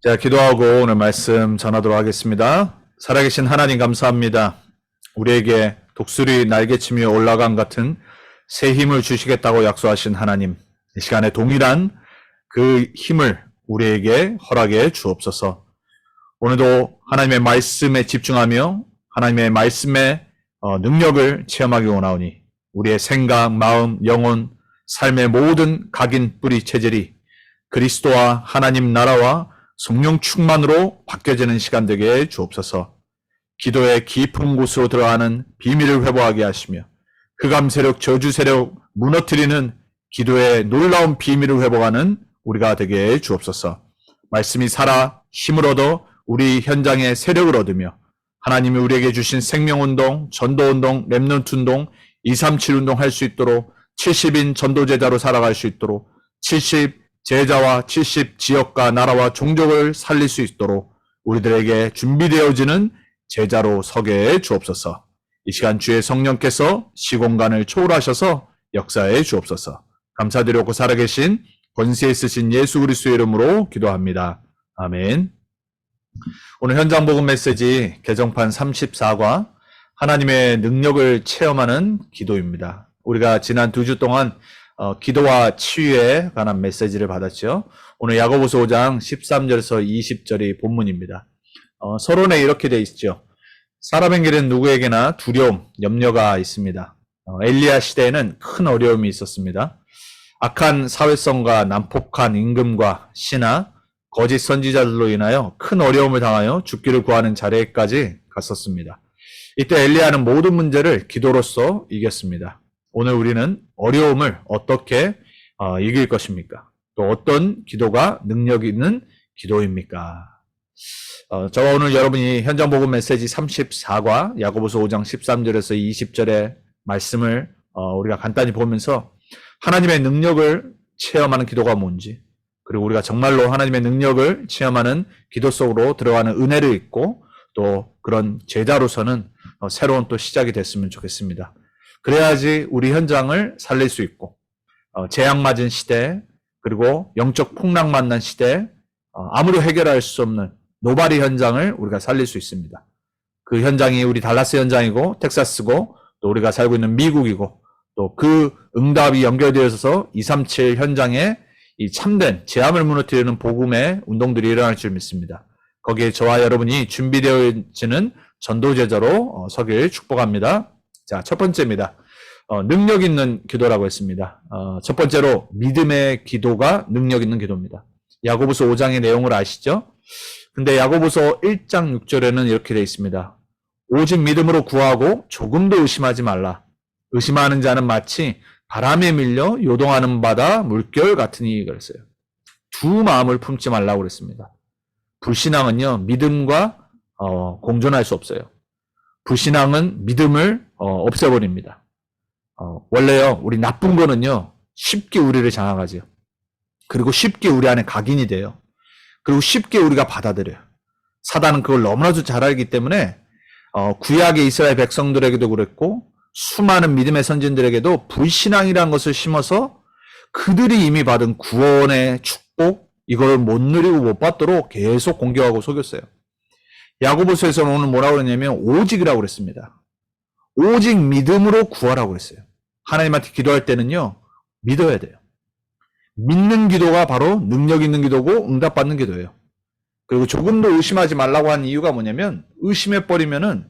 자, 기도하고 오늘 말씀 전하도록 하겠습니다. 살아계신 하나님 감사합니다. 우리에게 독수리 날개치며 올라간 같은 새 힘을 주시겠다고 약속하신 하나님, 이 시간에 동일한 그 힘을 우리에게 허락해 주옵소서. 오늘도 하나님의 말씀에 집중하며 하나님의 말씀의 능력을 체험하기 원하오니 우리의 생각, 마음, 영혼, 삶의 모든 각인, 뿌리, 체질이 그리스도와 하나님 나라와 성령 충만으로 바뀌어지는 시간 되게 주옵소서. 기도의 깊은 곳으로 들어가는 비밀을 회복하게 하시며 흑암 세력, 저주 세력 무너뜨리는 기도의 놀라운 비밀을 회복하는 우리가 되게 주옵소서. 말씀이 살아 힘을 얻어 우리 현장에 세력을 얻으며 하나님이 우리에게 주신 생명운동, 전도운동, 렘넌트운동, 237운동 할 수 있도록 70인 전도제자로 살아갈 수 있도록 70 제자와 70 지역과 나라와 종족을 살릴 수 있도록 우리들에게 준비되어지는 제자로 서게 해 주옵소서. 이 시간 주의 성령께서 시공간을 초월하셔서 역사해 주옵소서. 감사드리고 살아계신 권세 있으신 예수 그리스도의 이름으로 기도합니다. 아멘. 오늘 현장 복음 메시지 개정판 34과 하나님의 능력을 체험하는 기도입니다. 우리가 지난 2주 동안 기도와 치유에 관한 메시지를 받았죠. 오늘 야고보서 5장 13절에서 20절이 본문입니다. 서론에 이렇게 되어 있죠. 사람에게는 누구에게나 두려움, 염려가 있습니다. 엘리야 시대에는 큰 어려움이 있었습니다. 악한 사회성과 난폭한 임금과 신하, 거짓 선지자들로 인하여 큰 어려움을 당하여 죽기를 구하는 자리에까지 갔었습니다. 이때 엘리야는 모든 문제를 기도로서 이겼습니다. 오늘 우리는 어려움을 어떻게 이길 것입니까? 또 어떤 기도가 능력 있는 기도입니까? 저와 오늘 여러분이 현장 복음 메시지 34과 야고보서 5장 13절에서 20절의 말씀을 우리가 간단히 보면서 하나님의 능력을 체험하는 기도가 뭔지, 그리고 우리가 정말로 하나님의 능력을 체험하는 기도 속으로 들어가는 은혜를 잊고 또 그런 제자로서는 새로운 또 시작이 됐으면 좋겠습니다. 그래야지 우리 현장을 살릴 수 있고 재앙 맞은 시대, 그리고 영적 폭락 만난 시대, 아무도 해결할 수 없는 노바리 현장을 우리가 살릴 수 있습니다. 그 현장이 우리 달라스 현장이고 텍사스고 또 우리가 살고 있는 미국이고 또 그 응답이 연결되어서 237 현장에 이 참된 재앙을 무너뜨리는 복음의 운동들이 일어날 줄 믿습니다. 거기에 저와 여러분이 준비되어지는 전도제자로 서길 축복합니다. 자, 첫 번째입니다. 능력 있는 기도라고 했습니다. 첫 번째로 믿음의 기도가 능력 있는 기도입니다. 야고보서 5장의 내용을 아시죠? 근데 야고보서 1장 6절에는 이렇게 되어 있습니다. 오직 믿음으로 구하고 조금도 의심하지 말라. 의심하는 자는 마치 바람에 밀려 요동하는 바다 물결 같으니 그랬어요. 두 마음을 품지 말라고 그랬습니다. 불신앙은요, 믿음과 공존할 수 없어요. 불신앙은 믿음을 없애버립니다. 원래요, 우리 나쁜 거는요, 쉽게 우리를 장악하죠. 그리고 쉽게 우리 안에 각인이 돼요. 그리고 쉽게 우리가 받아들여요. 사단은 그걸 너무나도 잘 알기 때문에 구약의 이스라엘 백성들에게도 그랬고 수많은 믿음의 선진들에게도 불신앙이라는 것을 심어서 그들이 이미 받은 구원의 축복, 이걸 못 누리고 못 받도록 계속 공격하고 속였어요. 야고보서에서는 오늘 뭐라고 그랬냐면 오직이라고 그랬습니다. 오직 믿음으로 구하라고 그랬어요. 하나님한테 기도할 때는요, 믿어야 돼요. 믿는 기도가 바로 능력 있는 기도고 응답받는 기도예요. 그리고 조금도 의심하지 말라고 한 이유가 뭐냐면 의심해버리면은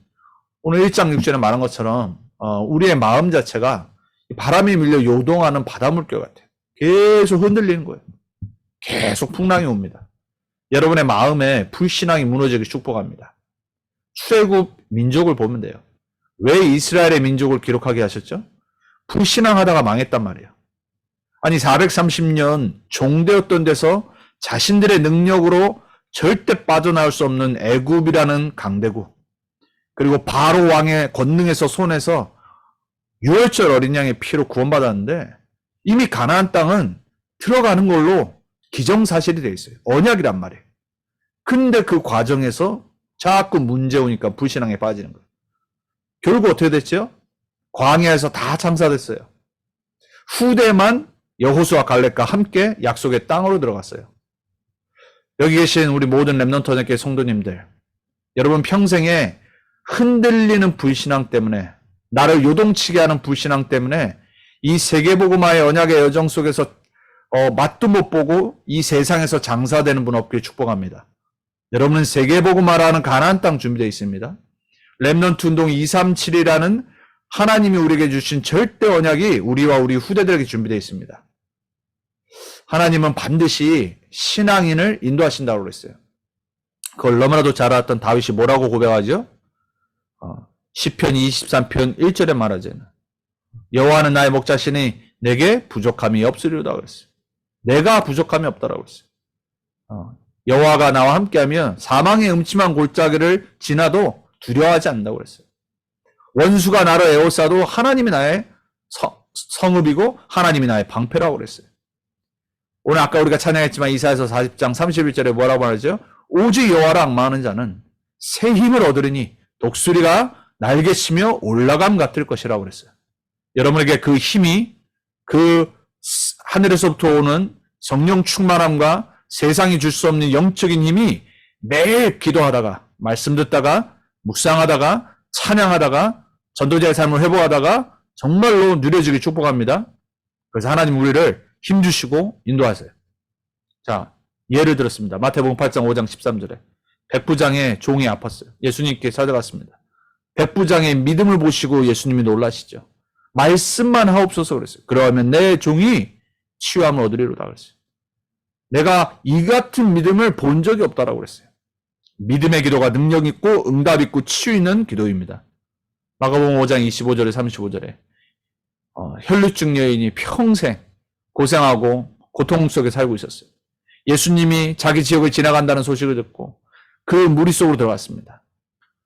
오늘 1장 6절에 말한 것처럼 우리의 마음 자체가 바람에 밀려 요동하는 바닷물결 같아요. 계속 흔들리는 거예요. 계속 풍랑이 옵니다. 여러분의 마음에 불신앙이 무너지기 축복합니다. 출애굽 민족을 보면 돼요. 왜 이스라엘의 민족을 기록하게 하셨죠? 불신앙하다가 망했단 말이에요. 아니 430년 종되었던 데서 자신들의 능력으로 절대 빠져나올 수 없는 애굽이라는 강대국, 그리고 바로 왕의 권능에서 손에서 유월절 어린 양의 피로 구원받았는데 이미 가나안 땅은 들어가는 걸로 기정사실이 돼 있어요. 언약이란 말이에요. 근데 그 과정에서 자꾸 문제 오니까 불신앙에 빠지는 거예요. 결국 어떻게 됐죠? 광야에서 다 참사됐어요. 후대만 여호수아 갈렙과 함께 약속의 땅으로 들어갔어요. 여기 계신 우리 모든 렘넌트 언약교회 성도님들, 여러분 평생에 흔들리는 불신앙 때문에, 나를 요동치게 하는 불신앙 때문에 이 세계복음화의 언약의 여정 속에서 맛도 못 보고 이 세상에서 장사되는 분 없길 축복합니다. 여러분은 세계복음화라는 가나안 땅 준비되어 있습니다. 렘넌트 운동 237이라는 하나님이 우리에게 주신 절대 언약이 우리와 우리 후대들에게 준비되어 있습니다. 하나님은 반드시 신앙인을 인도하신다고 그랬어요. 그걸 너무나도 잘 알았던 다윗이 뭐라고 고백하죠? 시편 23편 1절에 말하잖아요. 여호와는 나의 목자시니 내게 부족함이 없으리로다 그랬어요. 내가 부족함이 없다라고 그랬어요. 여호와가 나와 함께하면 사망의 음침한 골짜기를 지나도 두려워하지 않는다고 그랬어요. 원수가 나를 에워싸도 하나님이 나의 성읍이고 하나님이 나의 방패라고 그랬어요. 오늘 아까 우리가 찬양했지만 이사야서 40장 31절에 뭐라고 말하죠? 오직 여호와를 앙망하는 자는 새 힘을 얻으리니 독수리가 날개치며 올라감 같을 것이라고 그랬어요. 여러분에게 그 힘이 그 하늘에서부터 오는 성령 충만함과 세상이 줄 수 없는 영적인 힘이 매일 기도하다가 말씀 듣다가 묵상하다가 찬양하다가 전도자의 삶을 회복하다가 정말로 누려지길 축복합니다. 그래서 하나님 우리를 힘주시고 인도하세요. 자, 예를 들었습니다. 마태복음 8장 5장 13절에 백부장의 종이 아팠어요. 예수님께 찾아갔습니다. 백부장의 믿음을 보시고 예수님이 놀라시죠. 말씀만 하옵소서 그랬어요. 그러면 내 종이 치유함을 얻으리로다 그랬어요. 내가 이 같은 믿음을 본 적이 없다라고 그랬어요. 믿음의 기도가 능력 있고 응답 있고 치유 있는 기도입니다. 마가복음 5장 25절에 35절에 혈루증 여인이 평생 고생하고 고통 속에 살고 있었어요. 예수님이 자기 지역을 지나간다는 소식을 듣고 그 무리 속으로 들어갔습니다.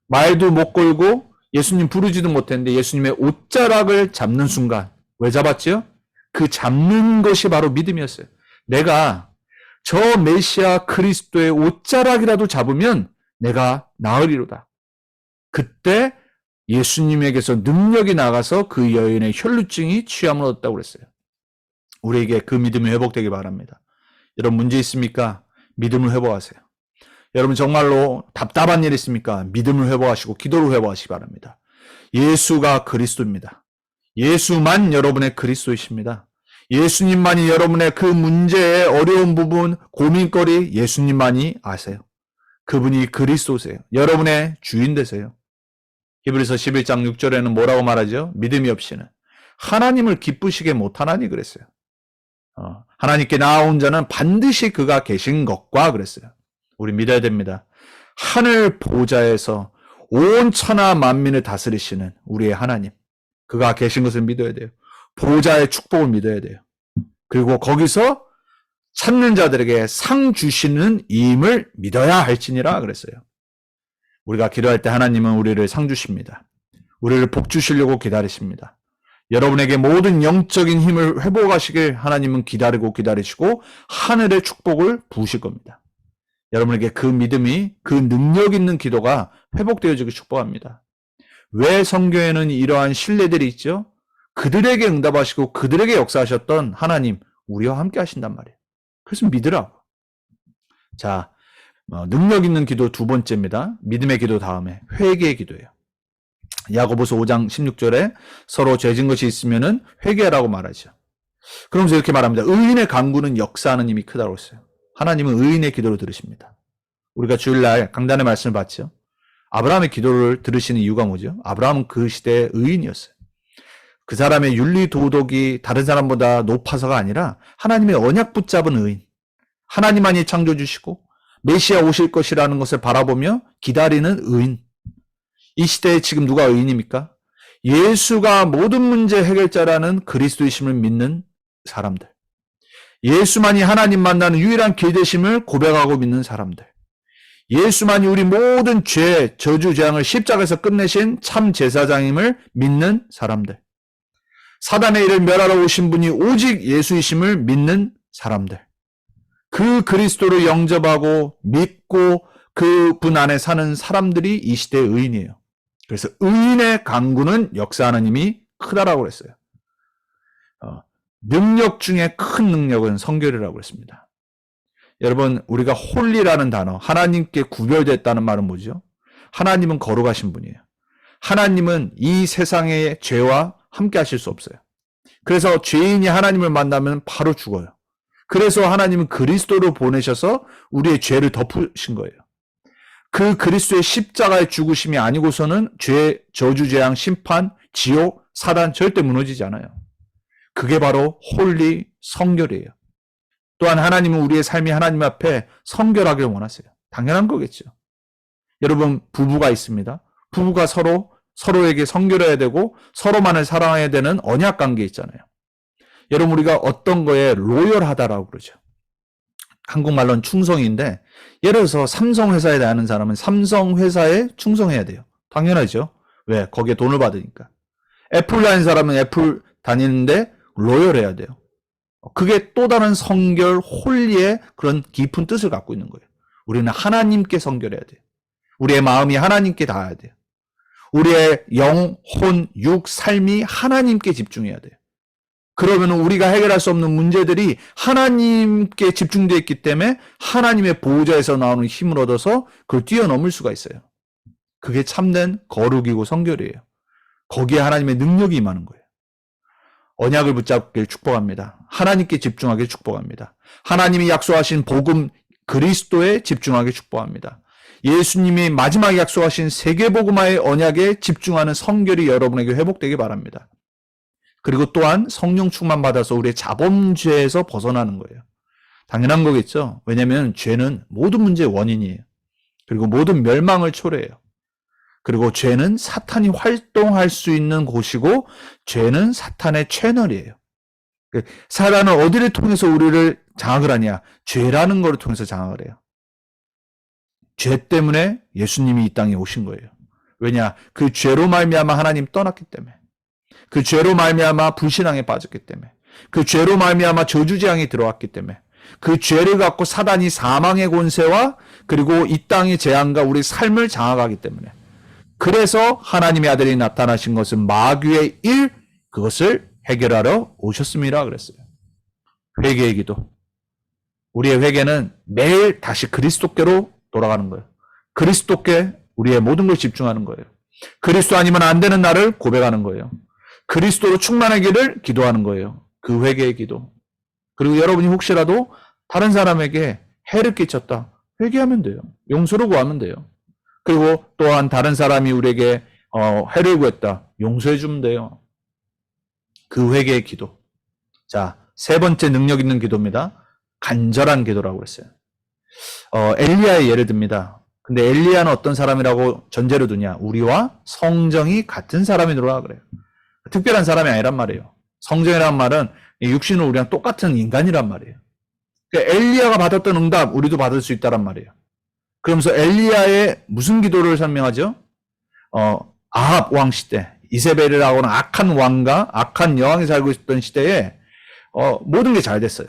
말도 못 걸고 예수님 부르지도 못했는데 예수님의 옷자락을 잡는 순간, 왜 잡았지요? 그 잡는 것이 바로 믿음이었어요. 내가 저 메시아 그리스도의 옷자락이라도 잡으면 내가 나으리로다. 그때 예수님에게서 능력이 나가서 그 여인의 혈루증이 취함을 얻었다고 그랬어요. 우리에게 그 믿음이 회복되기 바랍니다. 여러분 문제 있습니까? 믿음을 회복하세요. 여러분 정말로 답답한 일 있습니까? 믿음을 회복하시고 기도를 회복하시기 바랍니다. 예수가 그리스도입니다. 예수만 여러분의 그리스도이십니다. 예수님만이 여러분의 그 문제의 어려운 부분, 고민거리 예수님만이 아세요. 그분이 그리스도세요. 여러분의 주인 되세요. 히브리서 11장 6절에는 뭐라고 말하죠? 믿음이 없이는 하나님을 기쁘시게 못하나니 그랬어요. 하나님께 나아온 자는 반드시 그가 계신 것과 그랬어요. 우리 믿어야 됩니다. 하늘 보좌에서 온 천하 만민을 다스리시는 우리의 하나님, 그가 계신 것을 믿어야 돼요. 보좌의 축복을 믿어야 돼요. 그리고 거기서 찾는 자들에게 상 주시는 이임을 믿어야 할지니라 그랬어요. 우리가 기도할 때 하나님은 우리를 상 주십니다. 우리를 복 주시려고 기다리십니다. 여러분에게 모든 영적인 힘을 회복하시길 하나님은 기다리시고 하늘의 축복을 부으실 겁니다. 여러분에게 그 믿음이, 그 능력 있는 기도가 회복되어지길 축복합니다. 왜 성경에는 이러한 신뢰들이 있죠? 그들에게 응답하시고 그들에게 역사하셨던 하나님, 우리와 함께 하신단 말이에요. 그래서 믿으라고. 자, 능력 있는 기도 두 번째입니다. 믿음의 기도 다음에 회개의 기도예요. 야고보서 5장 16절에 서로 죄진 것이 있으면은 회개하라고 말하죠. 그러면서 이렇게 말합니다. 의인의 간구는 역사하는 힘이 크다고 했어요. 하나님은 의인의 기도를 들으십니다. 우리가 주일날 강단의 말씀을 봤죠. 아브라함의 기도를 들으시는 이유가 뭐죠? 아브라함은 그 시대의 의인이었어요. 그 사람의 윤리 도덕이 다른 사람보다 높아서가 아니라 하나님의 언약 붙잡은 의인, 하나님만이 창조주시고 메시아 오실 것이라는 것을 바라보며 기다리는 의인. 이 시대에 지금 누가 의인입니까? 예수가 모든 문제 해결자라는 그리스도이심을 믿는 사람들. 예수만이 하나님 만나는 유일한 길 되심을 고백하고 믿는 사람들. 예수만이 우리 모든 죄, 저주, 재앙을 십자가에서 끝내신 참 제사장임을 믿는 사람들. 사단의 일을 멸하러 오신 분이 오직 예수이심을 믿는 사람들. 그 그리스도를 영접하고 믿고 그분 안에 사는 사람들이 이 시대의 의인이에요. 그래서 의인의 간구는 역사하는 힘이 크다라고 그랬어요. 능력 중에 큰 능력은 성결이라고 그랬습니다. 여러분, 우리가 홀리라는 단어, 하나님께 구별됐다는 말은 뭐죠? 하나님은 거룩하신 분이에요. 하나님은 이 세상의 죄와 함께 하실 수 없어요. 그래서 죄인이 하나님을 만나면 바로 죽어요. 그래서 하나님은 그리스도를 보내셔서 우리의 죄를 덮으신 거예요. 그 그리스도의 십자가의 죽으심이 아니고서는 죄, 저주, 재앙, 심판, 지옥, 사단 절대 무너지지 않아요. 그게 바로 홀리 성결이에요. 또한 하나님은 우리의 삶이 하나님 앞에 성결하길 원하세요. 당연한 거겠죠. 여러분, 부부가 있습니다. 부부가 서로에게 성결해야 되고 서로만을 사랑해야 되는 언약 관계 있잖아요. 여러분, 우리가 어떤 거에 로열하다라고 그러죠. 한국말로는 충성인데, 예를 들어서 삼성회사에 다니는 사람은 삼성회사에 충성해야 돼요. 당연하죠. 왜? 거기에 돈을 받으니까. 애플 다니는 사람은 애플 다니는데 로열해야 돼요. 그게 또 다른 성결, 홀리의 그런 깊은 뜻을 갖고 있는 거예요. 우리는 하나님께 성결해야 돼요. 우리의 마음이 하나님께 닿아야 돼요. 우리의 영, 혼, 육, 삶이 하나님께 집중해야 돼요. 그러면 우리가 해결할 수 없는 문제들이 하나님께 집중되어 있기 때문에 하나님의 보호자에서 나오는 힘을 얻어서 그걸 뛰어넘을 수가 있어요. 그게 참된 거룩이고 성결이에요. 거기에 하나님의 능력이 임하는 거예요. 언약을 붙잡길 축복합니다. 하나님께 집중하길 축복합니다. 하나님이 약속하신 복음 그리스도에 집중하길 축복합니다. 예수님이 마지막에 약속하신 세계복음화의 언약에 집중하는 성결이 여러분에게 회복되길 바랍니다. 그리고 또한 성령 충만 받아서 우리의 자범죄에서 벗어나는 거예요. 당연한 거겠죠. 왜냐하면 죄는 모든 문제의 원인이에요. 그리고 모든 멸망을 초래해요. 그리고 죄는 사탄이 활동할 수 있는 곳이고 죄는 사탄의 채널이에요. 사단은 어디를 통해서 우리를 장악을 하냐? 죄라는 것을 통해서 장악을 해요. 죄 때문에 예수님이 이 땅에 오신 거예요. 왜냐? 그 죄로 말미암아 하나님 떠났기 때문에. 그 죄로 말미암아 불신앙에 빠졌기 때문에. 그 죄로 말미암아 저주재앙이 들어왔기 때문에. 그 죄를 갖고 사단이 사망의 권세와 그리고 이 땅의 재앙과 우리 삶을 장악하기 때문에. 그래서 하나님의 아들이 나타나신 것은 마귀의 일, 그것을 해결하러 오셨습니다. 그랬어요. 회개의 기도. 우리의 회개는 매일 다시 그리스도께로 돌아가는 거예요. 그리스도께 우리의 모든 걸 집중하는 거예요. 그리스도 아니면 안 되는 나를 고백하는 거예요. 그리스도로 충만하기를 기도하는 거예요. 그 회개의 기도. 그리고 여러분이 혹시라도 다른 사람에게 해를 끼쳤다. 회개하면 돼요. 용서를 구하면 돼요. 그리고 또한 다른 사람이 우리에게 해를 구했다. 용서해 주면 돼요. 그 회개의 기도. 자, 세 번째 능력 있는 기도입니다. 간절한 기도라고 그랬어요. 엘리야의 예를 듭니다. 근데 엘리야는 어떤 사람이라고 전제로 두냐? 우리와 성정이 같은 사람이더라 그래요. 특별한 사람이 아니란 말이에요. 성정이란 말은 육신은 우리랑 똑같은 인간이란 말이에요. 그러니까 엘리야가 받았던 응답 우리도 받을 수 있다란 말이에요. 그러면서 엘리야의 무슨 기도를 설명하죠? 아합 왕 시대, 이세벨이라고 하는 악한 왕과 악한 여왕이 살고 있었던 시대에 모든 게 잘 됐어요.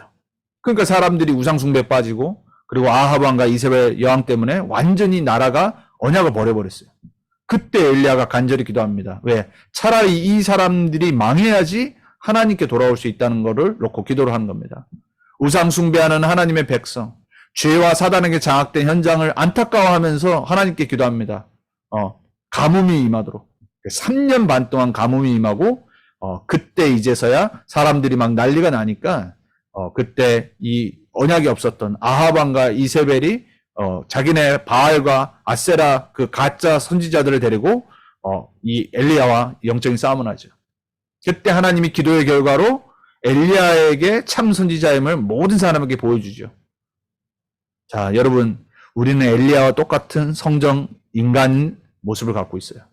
그러니까 사람들이 우상숭배에 빠지고 그리고 아합 왕과 이세벨 여왕 때문에 완전히 나라가 언약을 버려버렸어요. 그때 엘리야가 간절히 기도합니다. 왜? 차라리 이 사람들이 망해야지 하나님께 돌아올 수 있다는 것을 놓고 기도를 하는 겁니다. 우상숭배하는 하나님의 백성, 죄와 사단에게 장악된 현장을 안타까워하면서 하나님께 기도합니다. 가뭄이 임하도록. 3년 반 동안 가뭄이 임하고 그때 이제서야 사람들이 막 난리가 나니까 그때 이 언약이 없었던 아합 왕과 이세벨이 자기네 바알과 아세라 그 가짜 선지자들을 데리고 이 엘리야와 영적인 싸움을 하죠. 그때 하나님이 기도의 결과로 엘리야에게 참 선지자임을 모든 사람에게 보여주죠. 자, 여러분, 우리는 엘리야와 똑같은 성정 인간 모습을 갖고 있어요.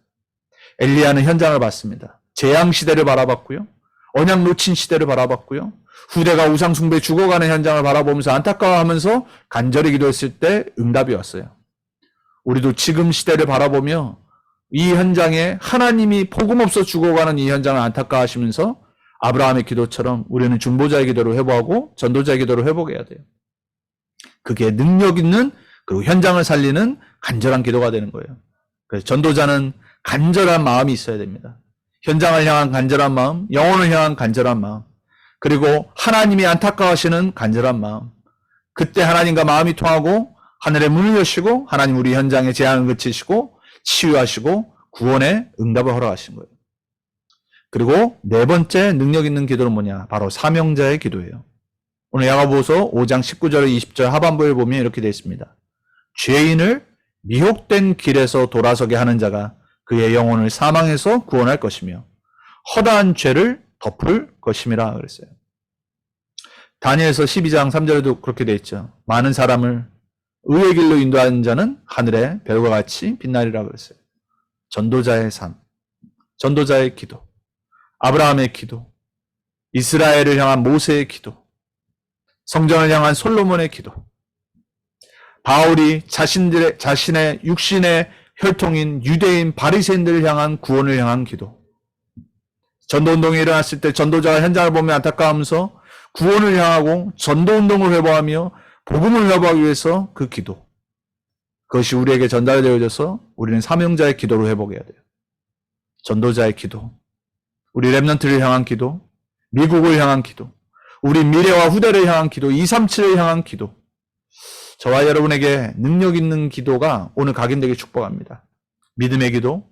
엘리야는 현장을 봤습니다. 재앙 시대를 바라봤고요. 언약 놓친 시대를 바라봤고요. 후대가 우상숭배 죽어가는 현장을 바라보면서 안타까워하면서 간절히 기도했을 때 응답이 왔어요. 우리도 지금 시대를 바라보며 이 현장에 하나님이 복음 없어 죽어가는 이 현장을 안타까워하시면서 아브라함의 기도처럼 우리는 중보자의 기도를 회복하고 전도자의 기도를 회복해야 돼요. 그게 능력 있는 그리고 현장을 살리는 간절한 기도가 되는 거예요. 그래서 전도자는 간절한 마음이 있어야 됩니다. 현장을 향한 간절한 마음, 영혼을 향한 간절한 마음, 그리고 하나님이 안타까워하시는 간절한 마음, 그때 하나님과 마음이 통하고 하늘의 문을 여시고 하나님 우리 현장의 재앙을 그치시고 치유하시고 구원의 응답을 허락하신 거예요. 그리고 네 번째 능력 있는 기도는 뭐냐? 바로 사명자의 기도예요. 오늘 야고보서 5장 19절 20절 하반부에 보면 이렇게 되어 있습니다. 죄인을 미혹된 길에서 돌아서게 하는 자가 그의 영혼을 사망에서 구원할 것이며 허다한 죄를 덮을 것임이라 그랬어요. 다니엘서 12장 3절에도 그렇게 되어 있죠. 많은 사람을 의의 길로 인도하는 자는 하늘의 별과 같이 빛나리라 그랬어요. 전도자의 삶, 전도자의 기도, 아브라함의 기도, 이스라엘을 향한 모세의 기도, 성전을 향한 솔로몬의 기도, 바울이 자신의 육신의 혈통인 유대인 바리새인들을 향한 구원을 향한 기도, 전도운동이 일어났을 때 전도자가 현장을 보며 안타까워하면서 구원을 향하고 전도운동을 회복하며 복음을 회복하기 위해서 그 기도, 그것이 우리에게 전달되어져서 우리는 사명자의 기도로 회복해야 돼요. 전도자의 기도, 우리 렘넌트를 향한 기도, 미국을 향한 기도, 우리 미래와 후대를 향한 기도, 237을 향한 기도. 저와 여러분에게 능력 있는 기도가 오늘 각인되게 축복합니다. 믿음의 기도,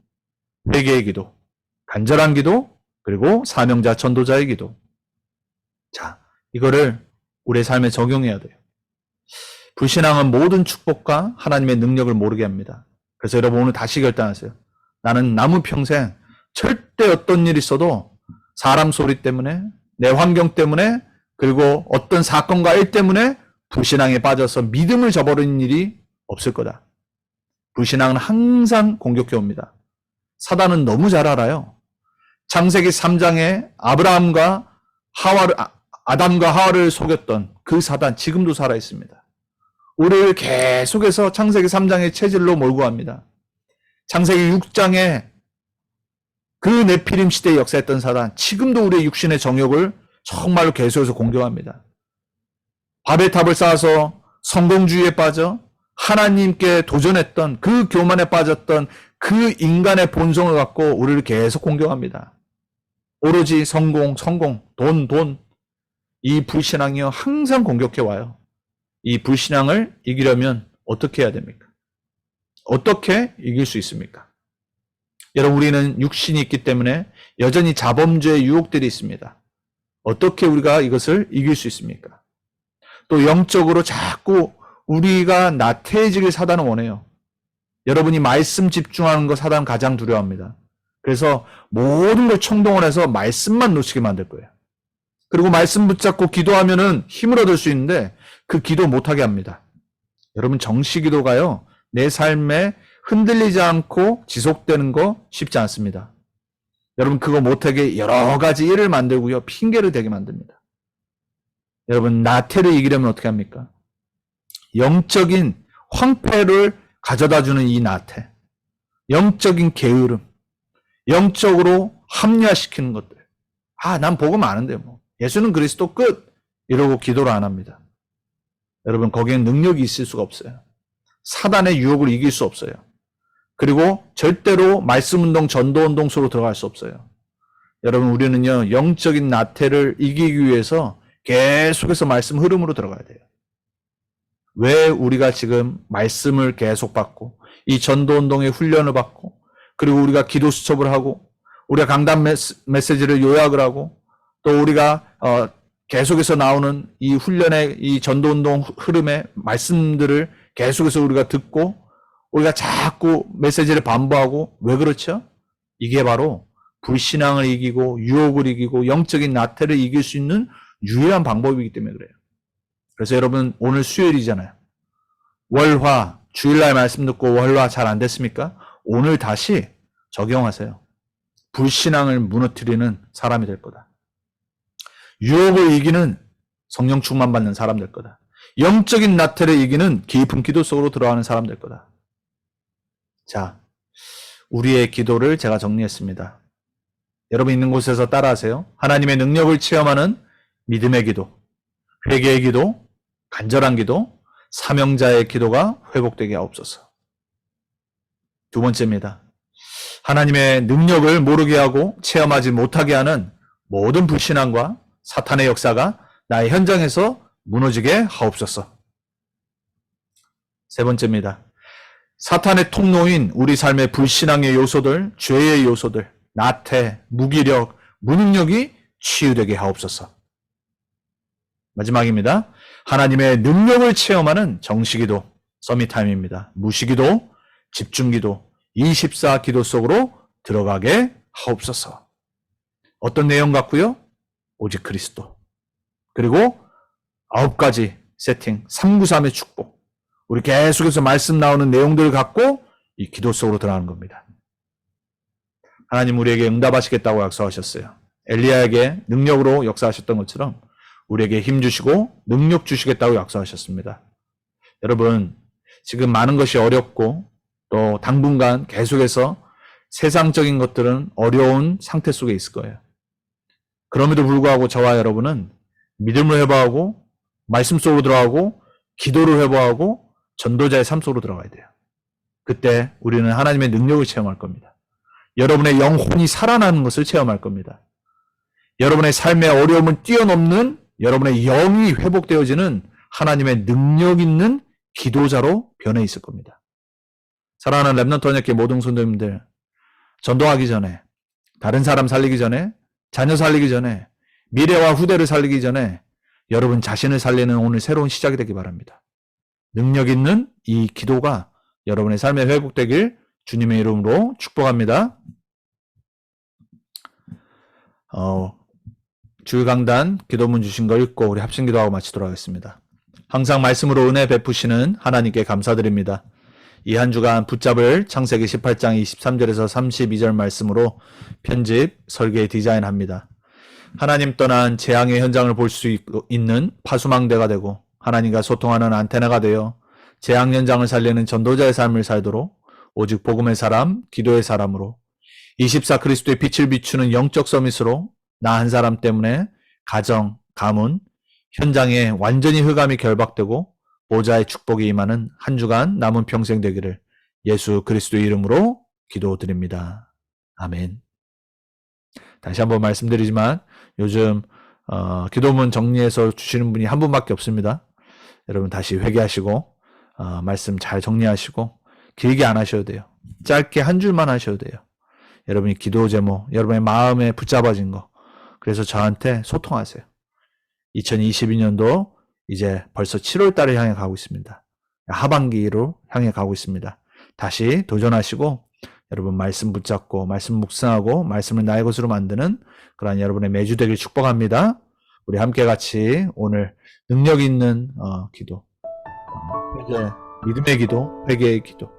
회개의 기도, 간절한 기도, 그리고 사명자 전도자의 기도. 자, 이거를 우리의 삶에 적용해야 돼요. 불신앙은 모든 축복과 하나님의 능력을 모르게 합니다. 그래서 여러분 오늘 다시 결단하세요. 나는 남은 평생 절대 어떤 일이 있어도 사람 소리 때문에, 내 환경 때문에, 그리고 어떤 사건과 일 때문에 불신앙에 빠져서 믿음을 저버리는 일이 없을 거다. 불신앙은 항상 공격해 옵니다. 사단은 너무 잘 알아요. 창세기 3장에 아담과 하와를 속였던 그 사단 지금도 살아 있습니다. 우리를 계속해서 창세기 3장의 체질로 몰고 갑니다. 창세기 6장에 그 네피림 시대에 역사했던 사단 지금도 우리의 육신의 정욕을 정말로 계속해서 공격합니다. 바벨탑을 쌓아서 성공주의에 빠져 하나님께 도전했던 그 교만에 빠졌던 그 인간의 본성을 갖고 우리를 계속 공격합니다. 오로지 성공, 돈. 이 불신앙이요 항상 공격해 와요. 이 불신앙을 이기려면 어떻게 해야 됩니까? 어떻게 이길 수 있습니까? 여러분, 우리는 육신이 있기 때문에 여전히 자범죄의 유혹들이 있습니다. 어떻게 우리가 이것을 이길 수 있습니까? 또 영적으로 자꾸 우리가 나태해지길 사단은 원해요. 여러분이 말씀 집중하는 거 사단은 가장 두려워합니다. 그래서 모든 걸 총동원해서 말씀만 놓치게 만들 거예요. 그리고 말씀 붙잡고 기도하면은 힘을 얻을 수 있는데 그 기도 못하게 합니다. 여러분, 정시 기도가요, 내 삶에 흔들리지 않고 지속되는 거 쉽지 않습니다. 여러분, 그거 못하게 여러 가지 일을 만들고요, 핑계를 대게 만듭니다. 여러분, 나태를 이기려면 어떻게 합니까? 영적인 황폐를 가져다주는 이 나태, 영적인 게으름, 영적으로 합리화시키는 것들. 난 복음 아는데 뭐 예수는 그리스도 끝! 이러고 기도를 안 합니다. 여러분, 거기엔 능력이 있을 수가 없어요. 사단의 유혹을 이길 수 없어요. 그리고 절대로 말씀운동, 전도운동 속으로 들어갈 수 없어요. 여러분, 우리는요, 영적인 나태를 이기기 위해서 계속해서 말씀 흐름으로 들어가야 돼요. 왜 우리가 지금 말씀을 계속 받고 이 전도운동의 훈련을 받고 그리고 우리가 기도 수첩을 하고 우리가 강단 메시지를 요약을 하고 또 우리가 계속해서 나오는 이 훈련의 이 전도운동 흐름의 말씀들을 계속해서 우리가 듣고 우리가 자꾸 메시지를 반복하고, 왜 그렇죠? 이게 바로 불신앙을 이기고 유혹을 이기고 영적인 나태를 이길 수 있는 유일한 방법이기 때문에 그래요. 그래서 여러분, 오늘 수요일이잖아요. 월화, 주일날 말씀 듣고 월화 잘 안 됐습니까? 오늘 다시 적용하세요. 불신앙을 무너뜨리는 사람이 될 거다. 유혹을 이기는 성령 충만 받는 사람 될 거다. 영적인 나태를 이기는 깊은 기도 속으로 들어가는 사람 될 거다. 자, 우리의 기도를 제가 정리했습니다. 여러분 있는 곳에서 따라하세요. 하나님의 능력을 체험하는 믿음의 기도, 회개의 기도, 간절한 기도, 사명자의 기도가 회복되게 하옵소서. 두 번째입니다. 하나님의 능력을 모르게 하고 체험하지 못하게 하는 모든 불신앙과 사탄의 역사가 나의 현장에서 무너지게 하옵소서. 세 번째입니다. 사탄의 통로인 우리 삶의 불신앙의 요소들, 죄의 요소들, 나태, 무기력, 무능력이 치유되게 하옵소서. 마지막입니다. 하나님의 능력을 체험하는 정시기도, 서밋타임입니다. 무시기도, 집중기도, 24 기도 속으로 들어가게 하옵소서. 어떤 내용 같고요? 오직 그리스도. 그리고 9가지 세팅, 393의 축복. 우리 계속해서 말씀 나오는 내용들을 갖고 이 기도 속으로 들어가는 겁니다. 하나님 우리에게 응답하시겠다고 약속하셨어요. 엘리야에게 능력으로 역사하셨던 것처럼 우리에게 힘 주시고 능력 주시겠다고 약속하셨습니다. 여러분, 지금 많은 것이 어렵고 또 당분간 계속해서 세상적인 것들은 어려운 상태 속에 있을 거예요. 그럼에도 불구하고 저와 여러분은 믿음을 회복하고 말씀 속으로 들어가고 기도를 회복하고 전도자의 삶 속으로 들어가야 돼요. 그때 우리는 하나님의 능력을 체험할 겁니다. 여러분의 영혼이 살아나는 것을 체험할 겁니다. 여러분의 삶의 어려움을 뛰어넘는 여러분의 영이 회복되어지는 하나님의 능력 있는 기도자로 변해 있을 겁니다. 사랑하는 렘넌트 언약궤 모든 성도님들, 전도하기 전에, 다른 사람 살리기 전에, 자녀 살리기 전에, 미래와 후대를 살리기 전에 여러분 자신을 살리는 오늘 새로운 시작이 되기 바랍니다. 능력 있는 이 기도가 여러분의 삶에 회복되길 주님의 이름으로 축복합니다. 주일강단 기도문 주신 거 읽고 우리 합심기도하고 마치도록 하겠습니다. 항상 말씀으로 은혜 베푸시는 하나님께 감사드립니다. 이 한 주간 붙잡을 창세기 18장 23절에서 32절 말씀으로 편집, 설계, 디자인합니다. 하나님 떠난 재앙의 현장을 볼 수 있는 파수망대가 되고 하나님과 소통하는 안테나가 되어 재앙 현장을 살리는 전도자의 삶을 살도록 오직 복음의 사람, 기도의 사람으로 24 그리스도의 빛을 비추는 영적 서밋으로 나 한 사람 때문에 가정, 가문, 현장에 완전히 흑암이 결박되고 보좌의 축복이 임하는 한 주간 남은 평생 되기를 예수 그리스도의 이름으로 기도드립니다. 아멘. 다시 한번 말씀드리지만 요즘 기도문 정리해서 주시는 분이 한 분밖에 없습니다. 여러분 다시 회개하시고 말씀 잘 정리하시고 길게 안 하셔도 돼요. 짧게 한 줄만 하셔도 돼요. 여러분이 기도 제목, 여러분의 마음에 붙잡아진 거, 그래서 저한테 소통하세요. 2022년도 이제 벌써 7월 달을 향해 가고 있습니다. 하반기로 향해 가고 있습니다. 다시 도전하시고 여러분 말씀 붙잡고 말씀 묵상하고 말씀을 나의 것으로 만드는 그러한 여러분의 매주 되길 축복합니다. 우리 함께 같이 오늘 능력 있는 기도, 회개, 믿음의 기도, 회개의 기도,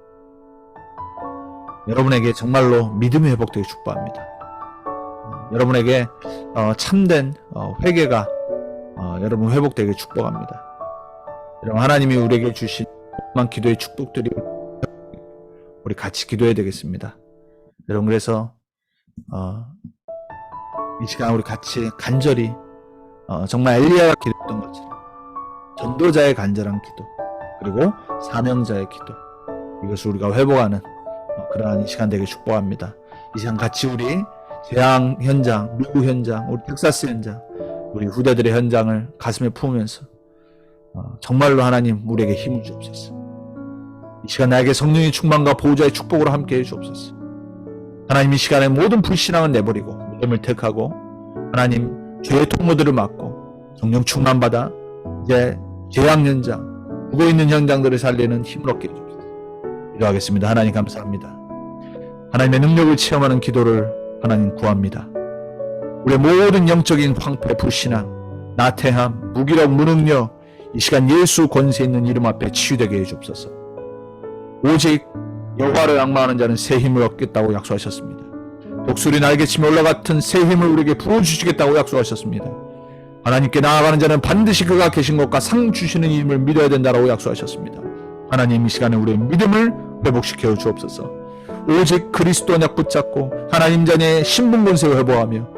여러분에게 정말로 믿음이 회복되길 축복합니다. 여러분에게 참된 회개가 여러분 회복되길 축복합니다. 여러분 하나님이 우리에게 주신 기도의 축복들이 우리 같이 기도해야 되겠습니다. 여러분 그래서 이 시간 우리 같이 간절히 정말 엘리야가 기도했던 것처럼 전도자의 간절한 기도 그리고 사명자의 기도 이것을 우리가 회복하는 그러한 이 시간 되길 축복합니다. 이 시간 같이 우리 재앙 현장, 미국 현장, 우리 텍사스 현장, 우리 후대들의 현장을 가슴에 품으면서 정말로 하나님 우리에게 힘을 주옵소서. 이 시간 나에게 성령의 충만과 보호자의 축복으로 함께해 주옵소서. 하나님 이 시간에 모든 불신앙을 내버리고 믿음을 택하고 하나님 죄의 통로들을 막고 성령 충만받아 이제 재앙 현장, 죽어있는 현장들을 살리는 힘을 얻게 해주옵소서. 기도하겠습니다. 하나님 감사합니다. 하나님의 능력을 체험하는 기도를 하나님 구합니다. 우리의 모든 영적인 황폐, 불신앙, 나태함, 무기력, 무능력 이 시간 예수 권세 있는 이름 앞에 치유되게 해주옵소서. 오직 여호와를 앙망하는 자는 새 힘을 얻겠다고 약속하셨습니다. 독수리 날개치며 올라같은 새 힘을 우리에게 부어주시겠다고 약속하셨습니다. 하나님께 나아가는 자는 반드시 그가 계신 것과 상 주시는 이름을 믿어야 된다고 약속하셨습니다. 하나님 이 시간에 우리의 믿음을 회복시켜 주옵소서. 오직 그리스도 언약 붙잡고 하나님 자녀의 신분 권세를 회복하며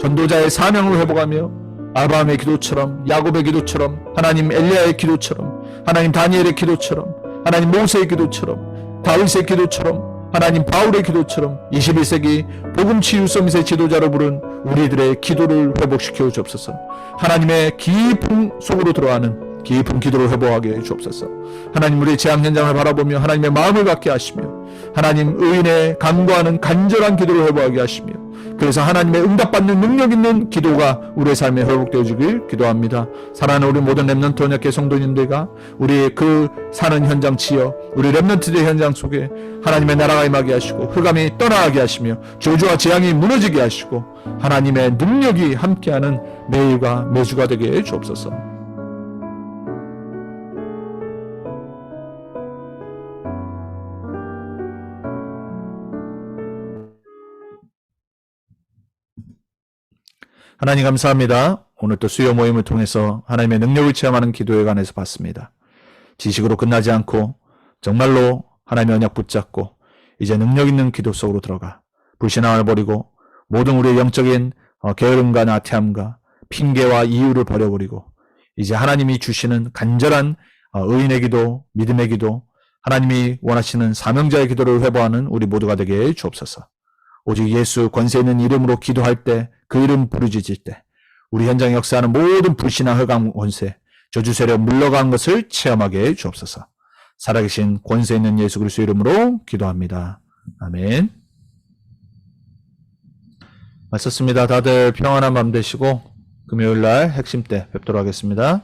전도자의 사명을 회복하며 아브라함의 기도처럼 야곱의 기도처럼 하나님 엘리야의 기도처럼 하나님 다니엘의 기도처럼 하나님 모세의 기도처럼 다윗의 기도처럼 하나님 바울의 기도처럼 21세기 복음치유 서밋의 지도자로 부른 우리들의 기도를 회복시켜 주옵소서. 하나님의 깊은 속으로 들어가는 깊은 기도로 회복하게 해 주옵소서. 하나님, 우리의 재앙 현장을 바라보며 하나님의 마음을 갖게 하시며 하나님 의인의 간구하는 간절한 기도를 회복하게 하시며 그래서 하나님의 응답받는 능력 있는 기도가 우리의 삶에 회복되어지길 기도합니다. 사랑하는 우리 모든 렘넌트 언약계 성도님들과 우리의 그 사는 현장 치여 우리 렘넌트들 현장 속에 하나님의 나라가 임하게 하시고 흑암이 떠나가게 하시며 저주와 재앙이 무너지게 하시고 하나님의 능력이 함께하는 매일과 매주가 되게 해 주옵소서. 하나님 감사합니다. 오늘 또 수요 모임을 통해서 하나님의 능력을 체험하는 기도에 관해서 봤습니다. 지식으로 끝나지 않고 정말로 하나님의 언약 붙잡고 이제 능력 있는 기도 속으로 들어가 불신앙을 버리고 모든 우리의 영적인 게으름과 나태함과 핑계와 이유를 버려버리고 이제 하나님이 주시는 간절한 의인의 기도, 믿음의 기도, 하나님이 원하시는 사명자의 기도를 회복하는 우리 모두가 되게 해 주옵소서. 오직 예수 권세 있는 이름으로 기도할 때, 그 이름 부르짖을 때 우리 현장에 역사하는 모든 불신앙 흑암 권세, 저주 세력 물러간 것을 체험하게 해 주옵소서. 살아계신 권세 있는 예수 그리스도 이름으로 기도합니다. 아멘. 마쳤습니다. 다들 평안한 밤 되시고 금요일날 핵심 때 뵙도록 하겠습니다.